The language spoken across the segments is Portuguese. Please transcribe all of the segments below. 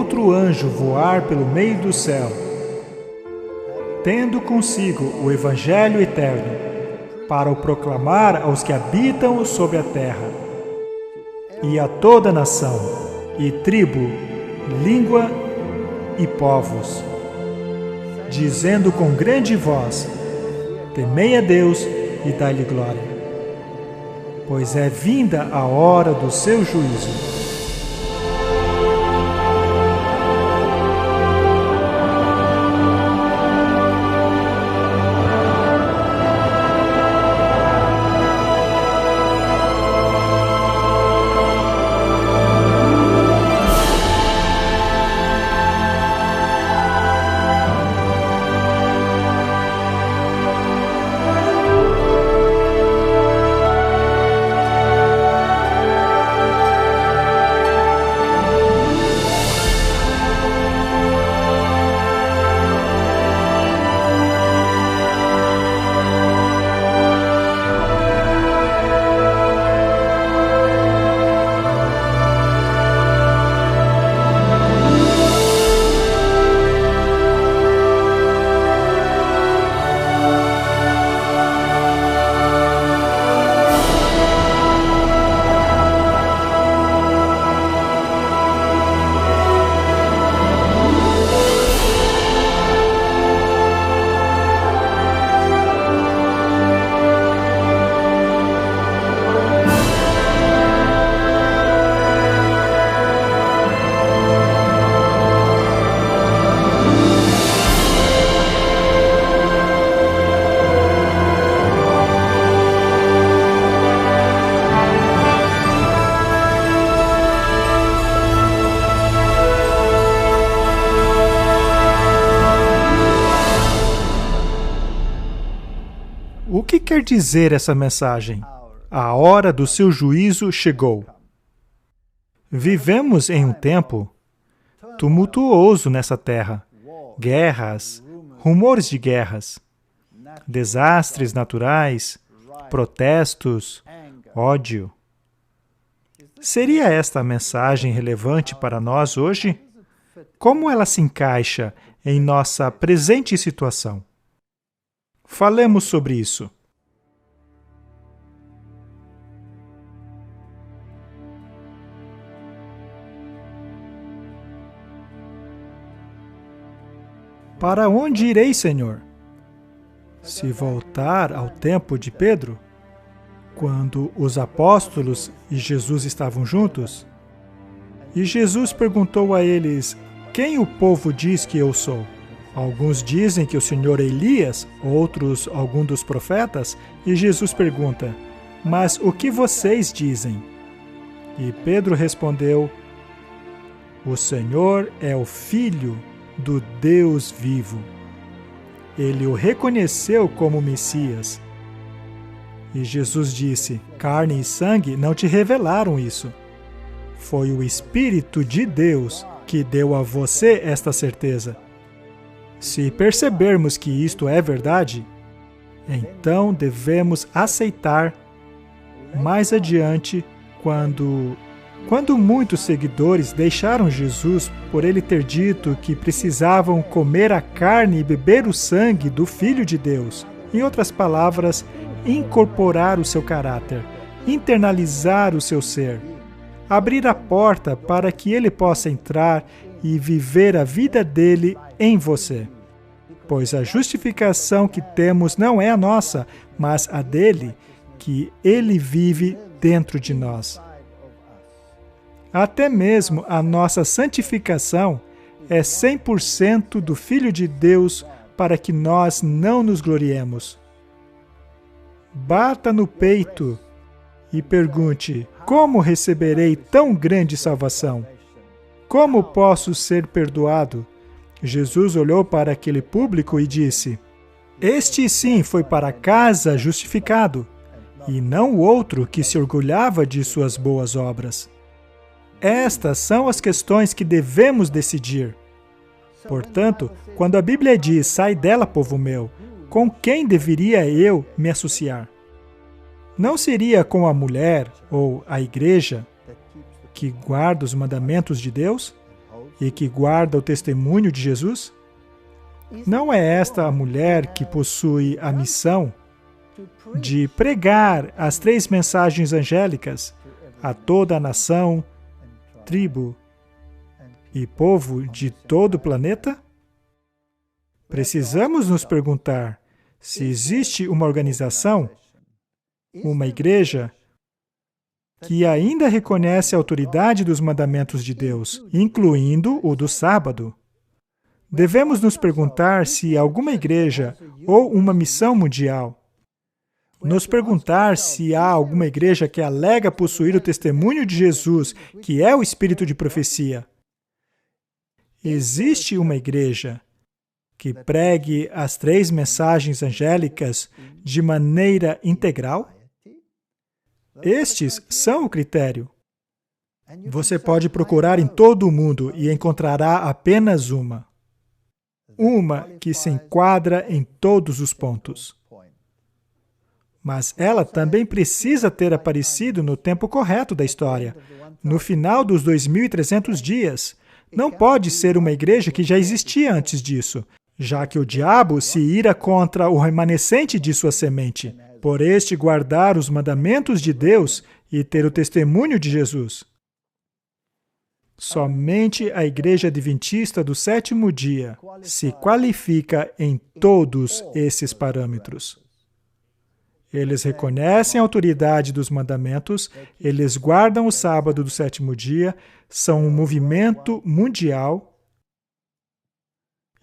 outro anjo voar pelo meio do céu, tendo consigo o Evangelho eterno, para o proclamar aos que habitam sobre a terra, e a toda nação, e tribo, língua e povos, dizendo com grande voz: temei a Deus e dai-lhe glória, pois é vinda a hora do seu juízo. O que quer dizer essa mensagem? A hora do seu juízo chegou. Vivemos em um tempo tumultuoso nessa terra. Guerras, rumores de guerras, desastres naturais, protestos, ódio. Seria esta a mensagem relevante para nós hoje? Como ela se encaixa em nossa presente situação? Falemos sobre isso. Para onde irei, Senhor? Se voltar ao tempo de Pedro, quando os apóstolos e Jesus estavam juntos, e Jesus perguntou a eles: quem o povo diz que eu sou? Alguns dizem que o Senhor é Elias, outros algum dos profetas, e Jesus pergunta: mas o que vocês dizem? E Pedro respondeu: o Senhor é o Filho do Deus vivo. Ele o reconheceu como Messias. E Jesus disse: carne e sangue não te revelaram isso. Foi o Espírito de Deus que deu a você esta certeza. Se percebermos que isto é verdade, então devemos aceitar mais adiante quando muitos seguidores deixaram Jesus por ele ter dito que precisavam comer a carne e beber o sangue do Filho de Deus. Em outras palavras, incorporar o seu caráter, internalizar o seu ser, abrir a porta para que ele possa entrar e viver a vida dele em você. Pois a justificação que temos não é a nossa, mas a dele, que ele vive dentro de nós. Até mesmo a nossa santificação é 100% do Filho de Deus para que nós não nos gloriemos. Bata no peito e pergunte: como receberei tão grande salvação? Como posso ser perdoado? Jesus olhou para aquele público e disse: este sim foi para casa justificado, e não o outro que se orgulhava de suas boas obras. Estas são as questões que devemos decidir. Portanto, quando a Bíblia diz: sai dela, povo meu, com quem deveria eu me associar? Não seria com a mulher ou a igreja que guarda os mandamentos de Deus? e que guarda o testemunho de Jesus? Não é esta a mulher que possui a missão de pregar as 3 mensagens angélicas a toda a nação, tribo e povo de todo o planeta? Precisamos nos perguntar se existe uma organização, uma igreja, que ainda reconhece a autoridade dos mandamentos de Deus, incluindo o do sábado. Devemos nos perguntar se alguma igreja ou uma missão mundial, nos perguntar se há alguma igreja que alega possuir o testemunho de Jesus, que é o espírito de profecia. Existe uma igreja que pregue as 3 mensagens angélicas de maneira integral? Estes são o critério. Você pode procurar em todo o mundo e encontrará apenas uma. Uma que se enquadra em todos os pontos. Mas ela também precisa ter aparecido no tempo correto da história, no final dos 2.300 dias. Não pode ser uma igreja que já existia antes disso, já que o diabo se ira contra o remanescente de sua semente, por este guardar os mandamentos de Deus e ter o testemunho de Jesus. Somente a Igreja Adventista do 7º dia se qualifica em todos esses parâmetros. Eles reconhecem a autoridade dos mandamentos, eles guardam o sábado do 7º dia, são um movimento mundial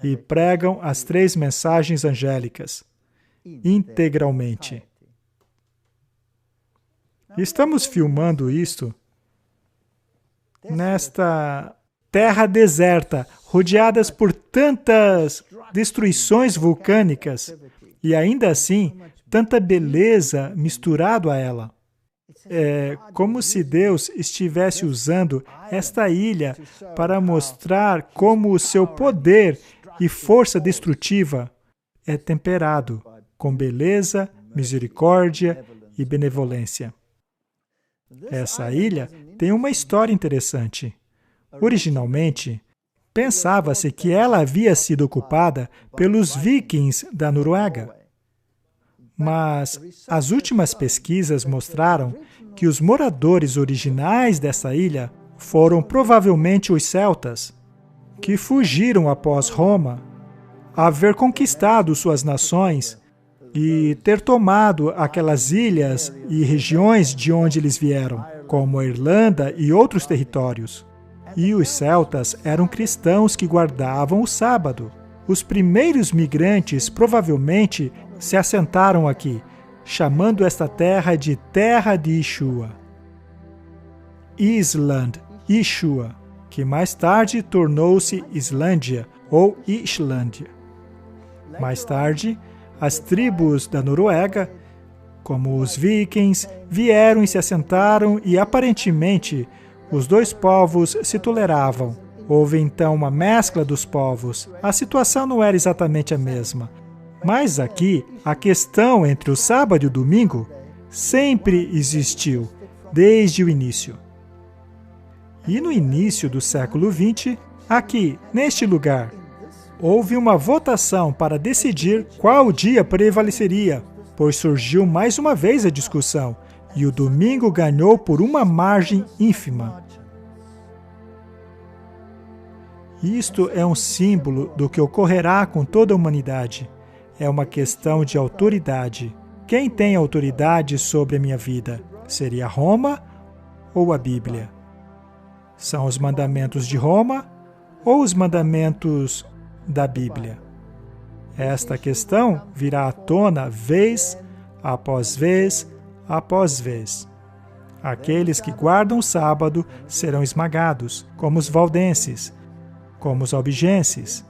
e pregam as 3 mensagens angélicas, integralmente. Estamos filmando isto nesta terra deserta, rodeadas por tantas destruições vulcânicas, e ainda assim, tanta beleza misturado a ela. É como se Deus estivesse usando esta ilha para mostrar como o seu poder e força destrutiva é temperado com beleza, misericórdia e benevolência. Essa ilha tem uma história interessante. Originalmente, pensava-se que ela havia sido ocupada pelos vikings da Noruega. Mas as últimas pesquisas mostraram que os moradores originais dessa ilha foram provavelmente os celtas, que fugiram após Roma, haver conquistado suas nações e ter tomado aquelas ilhas e regiões de onde eles vieram, como a Irlanda e outros territórios. E os celtas eram cristãos que guardavam o sábado. Os primeiros migrantes provavelmente se assentaram aqui, chamando esta terra de Terra de Yeshua. Island, Yeshua, que mais tarde tornou-se Islândia ou Islândia. Mais tarde, as tribos da Noruega, como os vikings, vieram e se assentaram e, aparentemente, os 2 povos se toleravam. Houve então uma mescla dos povos. A situação não era exatamente a mesma. Mas aqui, a questão entre o sábado e o domingo sempre existiu, desde o início. E no início do século XX, aqui, neste lugar, houve uma votação para decidir qual dia prevaleceria, pois surgiu mais uma vez a discussão, e o domingo ganhou por uma margem ínfima. Isto é um símbolo do que ocorrerá com toda a humanidade. É uma questão de autoridade. Quem tem autoridade sobre a minha vida? Seria Roma ou a Bíblia? São os mandamentos de Roma ou os mandamentos da Bíblia? Esta questão virá à tona vez após vez após vez. Aqueles que guardam o sábado serão esmagados, como os valdenses, como os albigenses,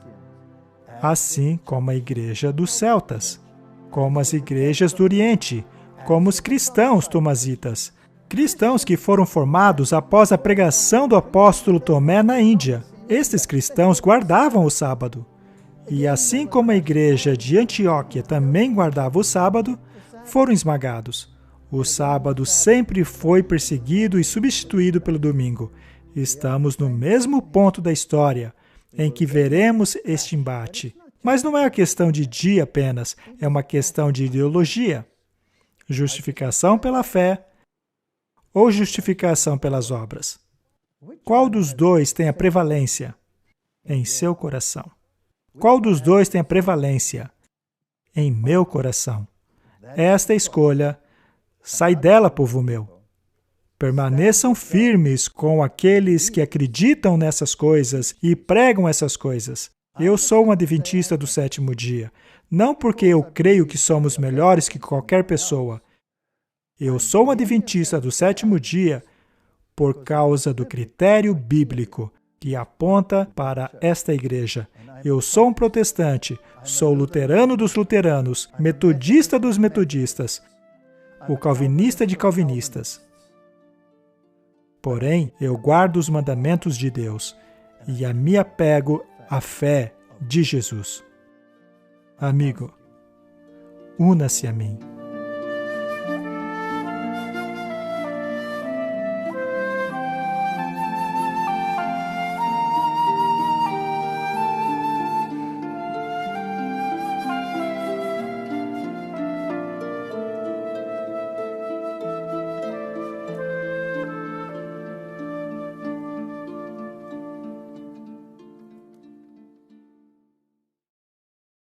assim como a igreja dos celtas, como as igrejas do Oriente, como os cristãos tomazitas, cristãos que foram formados após a pregação do apóstolo Tomé na Índia. Estes cristãos guardavam o sábado. E assim como a igreja de Antioquia também guardava o sábado, foram esmagados. O sábado sempre foi perseguido e substituído pelo domingo. Estamos no mesmo ponto da história em que veremos este embate. Mas não é uma questão de dia apenas, é uma questão de ideologia. Justificação pela fé ou justificação pelas obras? Qual dos dois tem a prevalência em seu coração? Qual dos dois tem a prevalência em meu coração? Esta escolha, sai dela, povo meu. Permaneçam firmes com aqueles que acreditam nessas coisas e pregam essas coisas. Eu sou um adventista do sétimo dia, não porque eu creio que somos melhores que qualquer pessoa. Eu sou um adventista do sétimo dia por causa do critério bíblico que aponta para esta igreja. Eu sou um protestante, sou luterano dos luteranos, metodista dos metodistas, o calvinista de calvinistas. Porém, eu guardo os mandamentos de Deus e me apego à fé de Jesus. Amigo, una-se a mim.